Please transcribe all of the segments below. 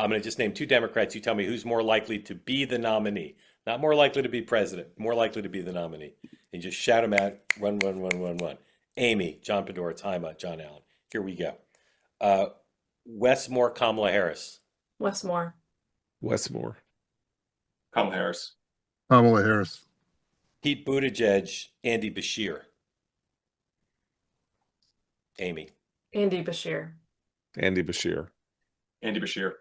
I'm going to just name two Democrats. You tell me who's more likely to be the nominee. Not more likely to be president, more likely to be the nominee. And just shout them out. One, one, one, one, one. Amie, John Podhoretz, Hyma, John Allen. Here we go. Westmore, Kamala Harris. Westmore. Westmore. Kamala Harris. Kamala Harris. Pete Buttigieg, Andy Beshear. Amie. Andy Beshear. Andy Beshear. Andy Beshear.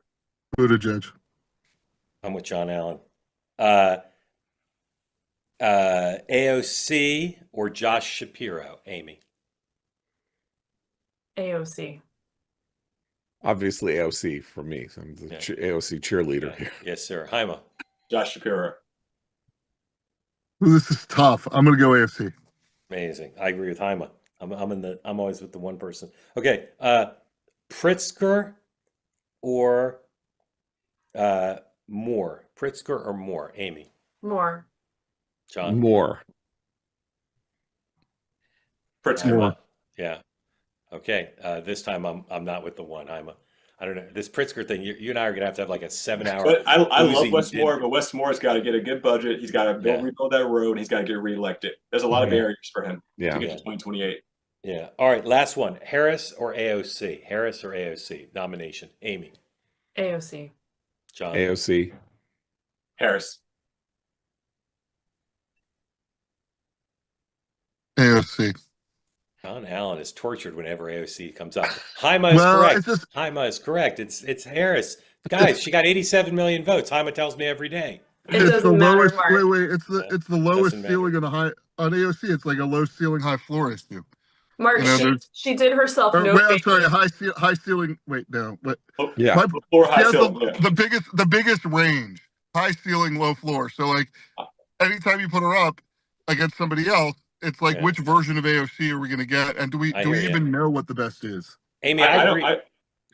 Buttigieg. I'm with John Allen. AOC or Josh Shapiro, Amie. AOC. Obviously AOC for me. So I'm the AOC cheerleader here. Yes, sir. Hyma. Josh Shapiro. Ooh, this is tough. I'm gonna go AFC. Amazing. I agree with Hyma. I'm always with the one person. Okay. Pritzker or Moore? Pritzker or Moore? Amie. Moore. John. Moore. Pritzker. Moore. Yeah. Okay. This time I'm not with the one. I don't know. This Pritzker thing, you and I are gonna have like a 7-hour. But I love Westmore, but Westmore's got to get a good budget. He's got to rebuild that road. And he's got to get reelected. There's a lot of barriers for him to get to 2028. Yeah. All right. Last one. Harris or AOC? Harris or AOC nomination? Amie. AOC. John. AOC. Harris. AFC. John Allen is tortured whenever AOC comes up. Hyma is correct. Hyma is correct. It's Harris. Guys, she got 87 million votes. Hyma tells me every day. It's the lowest. Mark. Wait. It's the lowest ceiling on AOC. It's like a low ceiling, high floor issue. Mark, she did herself no I'm sorry, high ceiling. Wait, no. But yeah, floor, high ceiling. The biggest range, high ceiling, low floor. So like, anytime you put her up against somebody else, it's like which version of AOC are we going to get, and do we even know what the best is? Amie, I agree. Go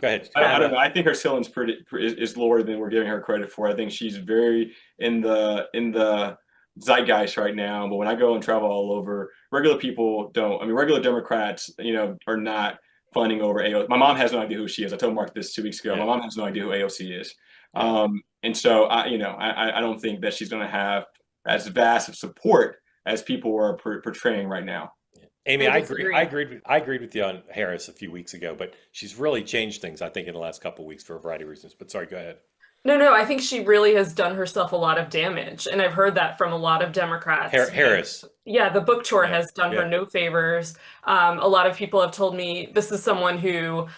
ahead. I don't know. I think her ceiling's is lower than we're giving her credit for. I think she's very in the zeitgeist right now. But when I go and travel all over, regular people don't. I mean, regular Democrats, are not funding over AOC. My mom has no idea who she is. I told Mark this 2 weeks ago. My mom has no idea who AOC is. And so I don't think that she's going to have as vast of support as people are portraying right now. Amie, I agreed with you on Harris a few weeks ago, but she's really changed things, I think, in the last couple of weeks for a variety of reasons. But sorry, go ahead. No, I think she really has done herself a lot of damage. And I've heard that from a lot of Democrats. Harris. Yeah, the book tour has done her no favors. A lot of people have told me this is someone who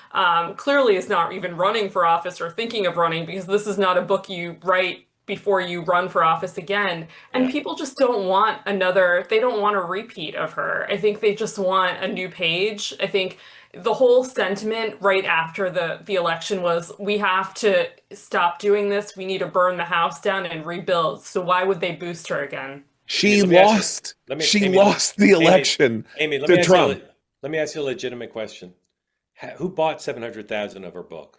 clearly is not even running for office or thinking of running, because this is not a book you write before you run for office again. And people just don't want they don't want a repeat of her. I think they just want a new page. I think the whole sentiment right after the election was, we have to stop doing this. We need to burn the house down and rebuild. So why would they boost her again? She lost. She lost the election to Trump. Let me ask you a legitimate question. Who bought 700,000 of her book?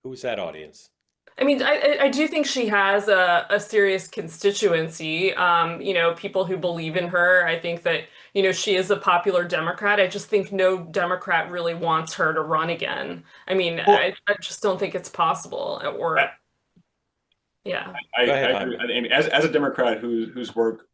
Who was that audience? I mean, I do think she has a serious constituency, people who believe in her. I think that, she is a popular Democrat. I just think no Democrat really wants her to run again. I mean, I just don't think it's possible. Yeah. I agree. I mean, as a Democrat who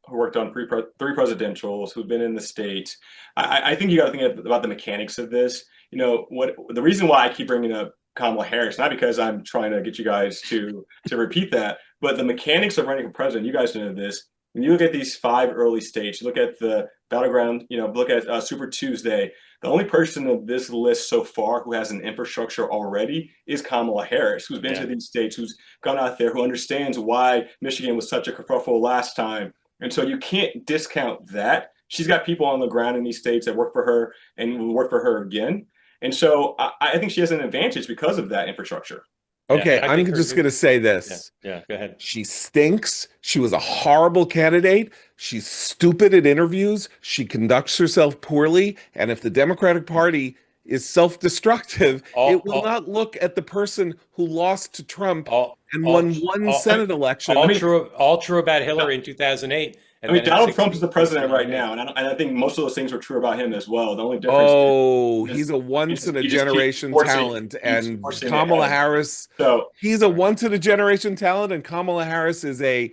worked on three presidentials, who've been in the state, I think you got to think about the mechanics of this. The reason why I keep bringing up Kamala Harris, not because I'm trying to get you guys to repeat that, but the mechanics of running for president, you guys know this. When you look at these 5 early states, you look at the battleground, look at Super Tuesday, the only person of this list so far who has an infrastructure already is Kamala Harris, who's been to these states, who's gone out there, who understands why Michigan was such a kerfuffle last time. And so you can't discount that. She's got people on the ground in these states that work for her and will work for her again. And so I think she has an advantage because of that infrastructure. Okay, I'm just going to say this. Yeah, go ahead. She stinks. She was a horrible candidate. She's stupid at interviews. She conducts herself poorly. And if the Democratic Party is self-destructive, it will not look at the person who lost to Trump and won one Senate election. All true about Hillary in 2008. And I mean, then in Donald 60 Trump is the president right days. now, and I think most of those things were true about him as well. The only difference is He's a once in a he just keeps generation talent, keeps and forcing Kamala ahead. Harris, So he's a once in a generation talent, and Kamala Harris is a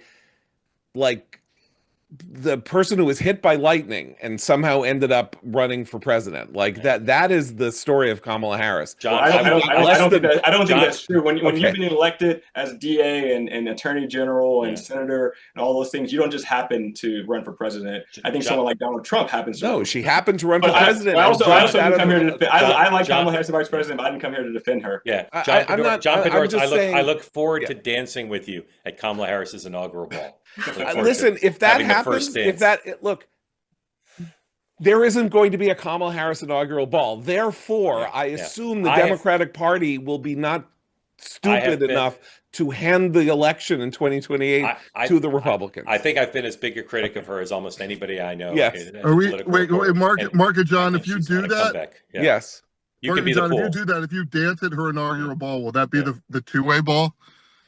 like the person who was hit by lightning and somehow ended up running for president. Like that is the story of Kamala Harris. John, I don't think that's true. When Okay. you've been elected as DA and Attorney General and Yeah. Senator and all those things, you don't just happen to run for president. I think someone like Donald Trump happens to. No, she happened to run for But president. I also didn't come here to defend. defend. I like Kamala Harris, the vice president, but I didn't come here to defend her. Yeah, I'm not- John I'm Podhoretz, just saying- I look forward to dancing with you at Kamala Harris's inaugural ball. Listen, if that happens, look, there isn't going to be a Kamala Harris inaugural ball. Therefore, I assume the Democratic Party will be not stupid enough to hand the election in 2028 to the Republicans. I think I've been as big a critic of her as almost anybody I know. Yes. Wait, Mark and John, if you do that, yes. You can be the pool. If you do that, if you dance at her inaugural ball, will that be the two-way ball?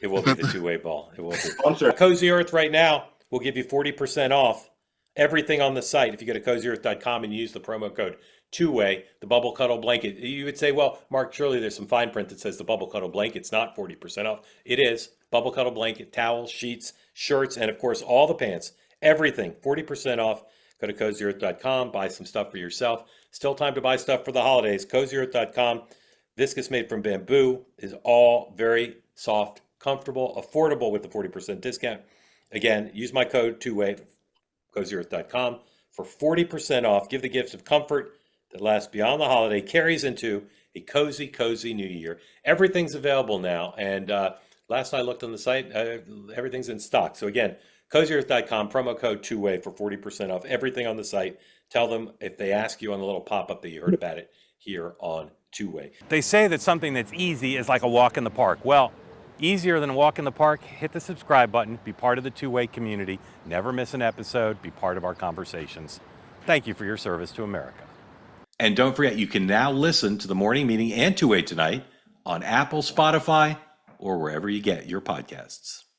It will be the two-way ball. It will be. Cozy Earth right now will give you 40% off everything on the site. If you go to cozyearth.com and use the promo code two-way, the bubble cuddle blanket. You would say, well, Mark, surely there's some fine print that says the bubble cuddle blanket's not 40% off. It is. Bubble cuddle blanket, towels, sheets, shirts, and of course, all the pants. Everything, 40% off. Go to cozyearth.com, buy some stuff for yourself. Still time to buy stuff for the holidays. Cozyearth.com. Viscose made from bamboo is all very soft, comfortable, affordable with the 40% discount. Again, use my code two-way, cozyearth.com for 40% off. Give the gift of comfort that lasts beyond the holiday, carries into a cozy, cozy new year. Everything's available now. And last I looked on the site, everything's in stock. So again, cozyearth.com, promo code two-way for 40% off everything on the site. Tell them if they ask you on the little pop-up that you heard about it here on Two-Way. They say that something that's easy is like a walk in the park. Well, easier than a walk in the park, hit the subscribe button, be part of the Two-Way community, never miss an episode, be part of our conversations. Thank you for your service to America. And don't forget, you can now listen to the morning meeting and Two-Way tonight on Apple, Spotify, or wherever you get your podcasts.